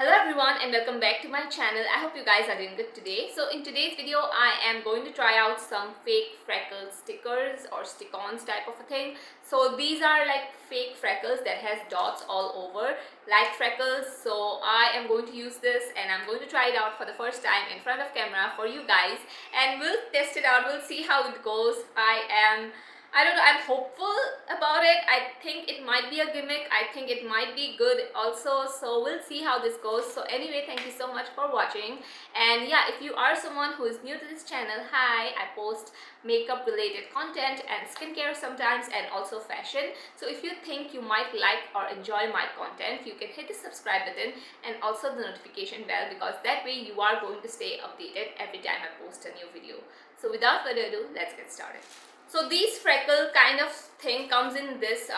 Hello everyone and welcome back to my channel. I hope you guys are doing good today. So in today's video I am going to try out some fake freckle stickers or stick-ons type of a thing. So these are like fake freckles that has dots all over like freckles. So I am going to use this and I'm going to try it out for the first time in front of camera for you guys, and we'll test it out. We'll see how it goes. I don't know, I'm hopeful about it. I think it might be a gimmick. I think it might be good also. So we'll see how this goes. So anyway, thank you so much for watching. And yeah, if you are someone who is new to this channel, hi, I post makeup related content and skincare sometimes, and also fashion. So if you think you might like or enjoy my content, you can hit the subscribe button and also the notification bell, because that way you are going to stay updated every time I post a new video. So without further ado, let's get started. So these freckle kind of thing comes in this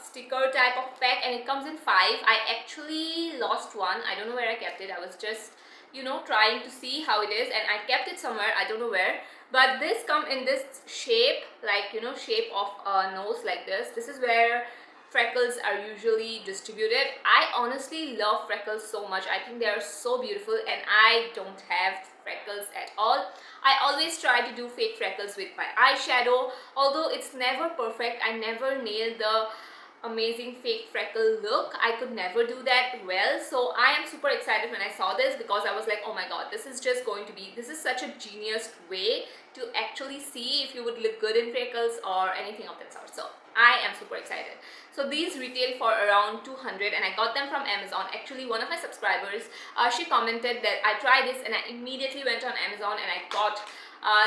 sticker type of pack, and it comes in 5. I actually lost one. I don't know where I kept it. I was just, trying to see how it is, and I kept it somewhere. I don't know where. But this come in this shape, like, shape of a nose like this. This is where freckles are usually distributed. I honestly love freckles so much. I think they are so beautiful, and I don't have freckles at all. I always try to do fake freckles with my eyeshadow, although it's never perfect. I never nail the amazing fake freckle look. I could never do that well. So I am super excited when I saw this, because I was like, oh my god, this is such a genius way to actually see if you would look good in freckles or anything of that sort. So I am super excited. So these retail for around 200, and I got them from Amazon. Actually, one of my subscribers, she commented that I tried this, and I immediately went on Amazon and I got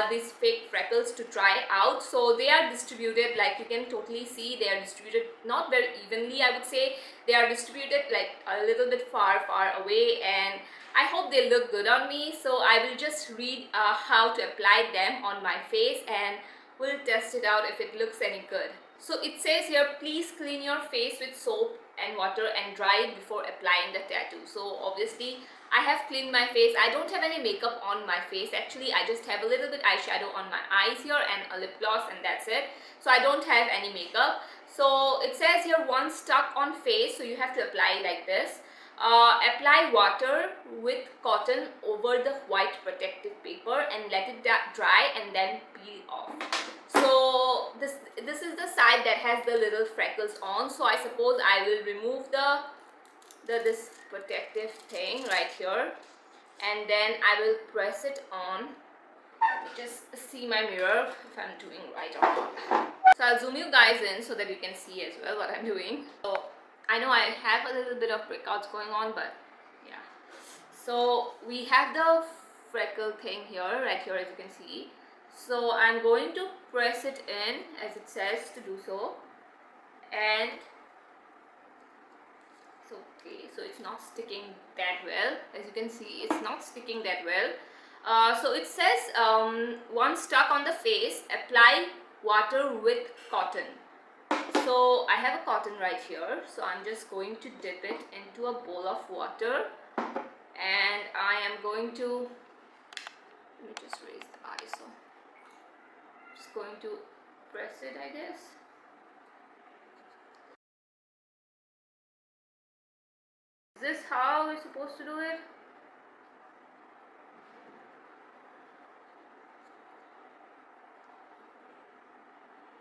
these fake freckles to try out. So they are distributed, like you can totally see, they are distributed not very evenly. I would say they are distributed like a little bit far away, and I hope they look good on me. So I will just read how to apply them on my face, and we'll test it out if it looks any good. So it says here, please clean your face with soap and water and dry it before applying the tattoo. So obviously I have cleaned my face. I don't have any makeup on my face. Actually, I just have a little bit eyeshadow on my eyes here and a lip gloss, and that's it. So I don't have any makeup. So it says here, once stuck on face, so you have to apply like this. Apply water with cotton over the white protective paper and let it dry, and then peel off. So this is the side that has the little freckles on. So I suppose I will remove this protective thing right here, and then I will press it on. Let me just see my mirror if I'm doing right or not. So I'll zoom you guys in so that you can see as well what I'm doing. So I know I have a little bit of breakouts going on, but yeah. So we have the freckle thing here, right here, as you can see. So I'm going to press it in as it says to do so, and so okay, so it's not sticking that well. As you can see, it's not sticking that well. So it says, once stuck on the face, apply water with cotton. So I have a cotton right here, so I'm just going to dip it into a bowl of water, and I am going to, let me just raise the ISO. Just going to press it, I guess. Is this how we're supposed to do it?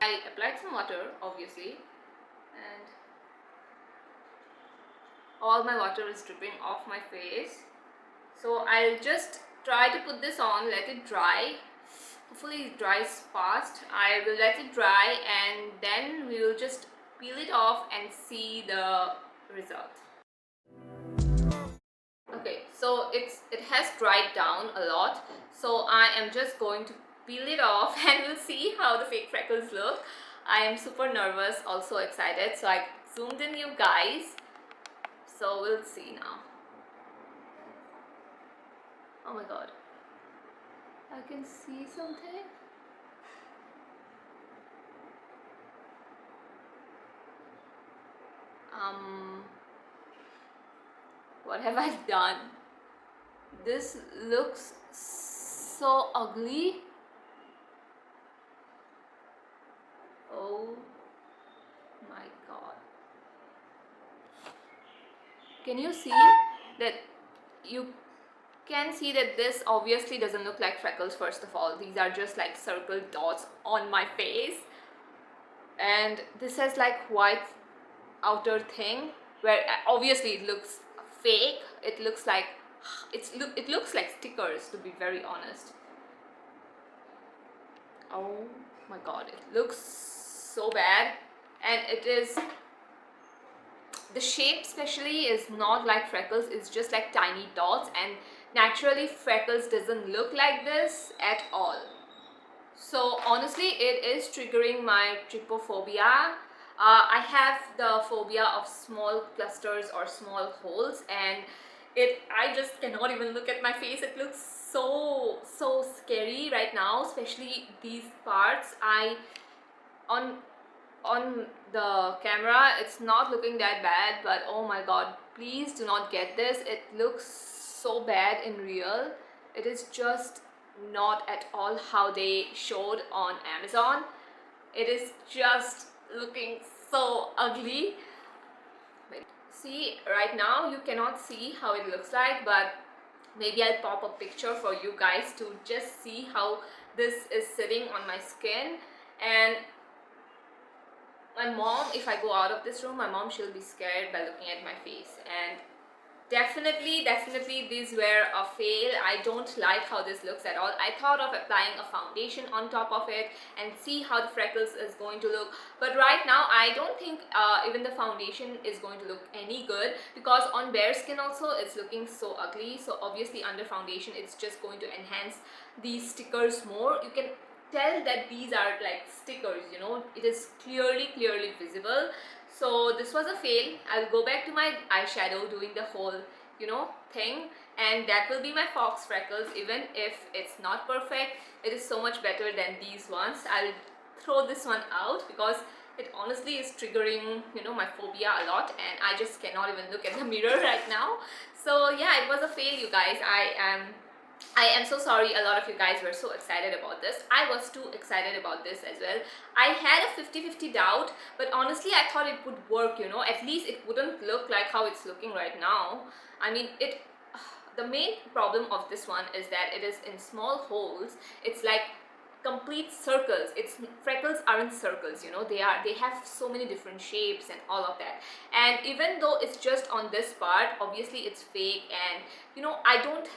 I applied some water, obviously, and all my water is dripping off my face. So I'll just try to put this on, let it dry. Hopefully it dries fast. I will let it dry, and then we will just peel it off and see the result. Okay, so it has dried down a lot. So I am just going to peel it off and we'll see how the fake freckles look. I am super nervous, also excited. So I zoomed in you guys. So we'll see now. Oh my god. I can see something. What have I done? This looks so ugly. Oh my god. Can you see that you can see that this obviously doesn't look like freckles. First of all, these are just like circle dots on my face, and this has like white outer thing where obviously it looks fake. It looks like it looks like stickers, to be very honest. Oh my god, it looks so bad. And it is, the shape especially is not like freckles, it's just like tiny dots, and naturally freckles doesn't look like this at all. So honestly, it is triggering my trypophobia. I have the phobia of small clusters or small holes, and I just cannot even look at my face. It looks so scary right now, especially these parts. On the camera it's not looking that bad, but oh my god, please do not get this. It looks so bad in real. It is just not at all how they showed on Amazon. It is just looking so ugly. See, right now you cannot see how it looks like, but maybe I'll pop a picture for you guys to just see how this is sitting on my skin. And my mom, if I go out of this room, my mom, she'll be scared by looking at my face. And definitely these were a fail. I don't like how this looks at all. I thought of applying a foundation on top of it and see how the freckles is going to look, but right now I don't think even the foundation is going to look any good, because on bare skin also it's looking so ugly. So obviously under foundation it's just going to enhance these stickers more. You can tell that these are like stickers, you know, it is clearly visible. So this was a fail. I'll go back to my eyeshadow doing the whole, you know, thing, and that will be my fox freckles. Even if it's not perfect, it is so much better than these ones. I'll throw this one out because it honestly is triggering, you know, my phobia a lot, and I just cannot even look at the mirror right now. So yeah, it was a fail, you guys. I am so sorry. A lot of you guys were so excited about this. I was too excited about this as well. I had a 50-50 doubt, but honestly I thought it would work, you know, at least it wouldn't look like how it's looking right now. I mean, the main problem of this one is that it is in small holes. It's like complete circles. Freckles aren't circles, you know, they have so many different shapes and all of that. And even though it's just on this part, obviously it's fake, and you know, I don't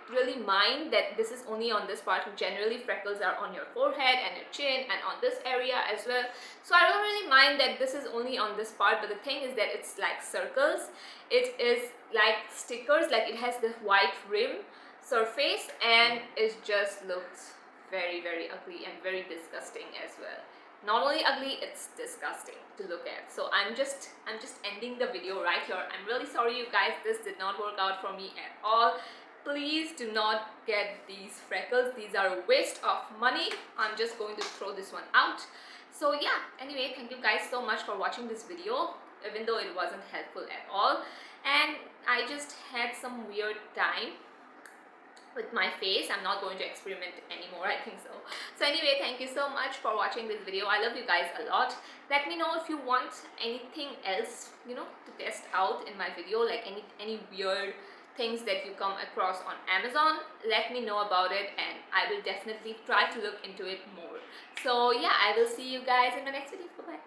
really mind that this is only on this part. Generally freckles are on your forehead and your chin and on this area as well, so I don't really mind that this is only on this part. But the thing is that it's like circles, it is like stickers, like it has this white rim surface, and it just looks very ugly and very disgusting as well. Not only ugly, it's disgusting to look at. So I'm just ending the video right here. I'm really sorry, you guys, this did not work out for me at all. Please do not get these freckles. These are a waste of money. I'm just going to throw this one out. So yeah, anyway, thank you guys so much for watching this video, even though it wasn't helpful at all. And I just had some weird time with my face. I'm not going to experiment anymore, I think so. So anyway, thank you so much for watching this video. I love you guys a lot. Let me know if you want anything else, you know, to test out in my video, like any weird things that you come across on Amazon. Let me know about it, and I will definitely try to look into it more. So yeah, I will see you guys in the next video. Bye bye.